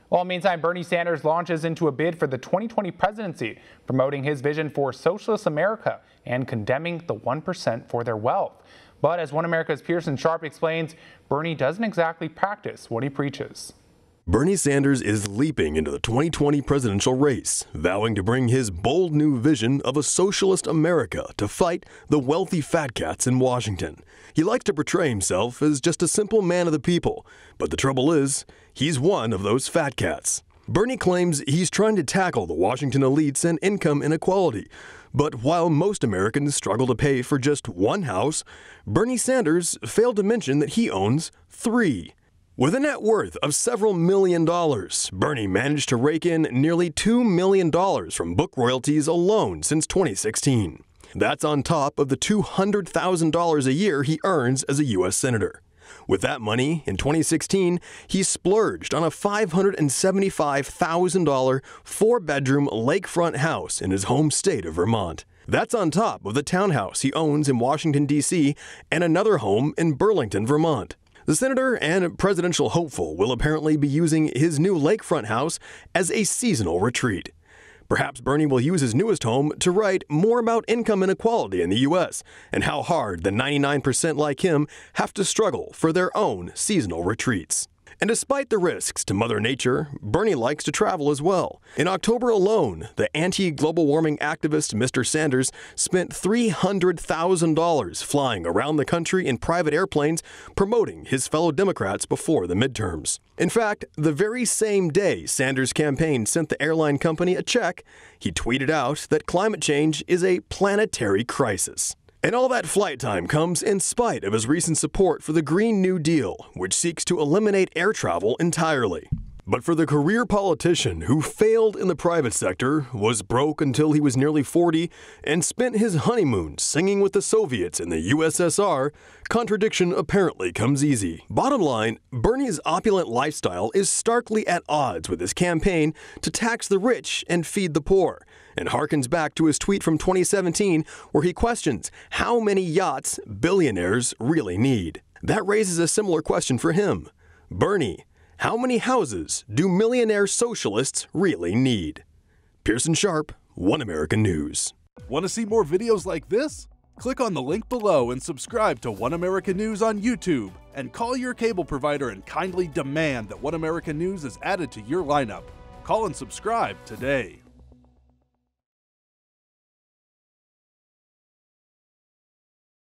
Well, meantime, Bernie Sanders launches into a bid for the 2020 presidency, promoting his vision for socialist America and condemning the 1% for their wealth. But as One America's Pearson explains, Bernie doesn't exactly practice what he preaches. Bernie Sanders is leaping into the 2020 presidential race, vowing to bring his bold new vision of a socialist America to fight the wealthy fat cats in Washington. He likes to portray himself as just a simple man of the people, but the trouble is, he's one of those fat cats. Bernie claims he's trying to tackle the Washington elites and income inequality. But while most Americans struggle to pay for just one house, Bernie Sanders failed to mention that he owns 3. With a net worth of several $1 million, Bernie managed to rake in nearly $2 million from book royalties alone since 2016. That's on top of the $200,000 a year he earns as a U.S. Senator. With that money, in 2016, he splurged on a $575,000 4-bedroom lakefront house in his home state of Vermont. That's on top of the townhouse he owns in Washington, D.C., and another home in Burlington, Vermont. The senator and presidential hopeful will apparently be using his new lakefront house as a seasonal retreat. Perhaps Bernie will use his newest home to write more about income inequality in the U.S. and how hard the 99% like him have to struggle for their own seasonal retreats. And despite the risks to Mother Nature, Bernie likes to travel as well. In October alone, the anti-global warming activist Mr. Sanders spent $300,000 flying around the country in private airplanes promoting his fellow Democrats before the midterms. In fact, the very same day Sanders' campaign sent the airline company a check, he tweeted out that climate change is a planetary crisis. And all that flight time comes in spite of his recent support for the Green New Deal, which seeks to eliminate air travel entirely. But for the career politician who failed in the private sector, was broke until he was nearly 40, and spent his honeymoon singing with the Soviets in the USSR, contradiction apparently comes easy. Bottom line, Bernie's opulent lifestyle is starkly at odds with his campaign to tax the rich and feed the poor, and harkens back to his tweet from 2017 where he questions how many yachts billionaires really need. That raises a similar question for him. Bernie, how many houses do millionaire socialists really need? Pearson Sharp, One American News. Want to see more videos like this? Click on the link below and subscribe to One American News on YouTube, and call your cable provider and kindly demand that One American News is added to your lineup. Call and subscribe today.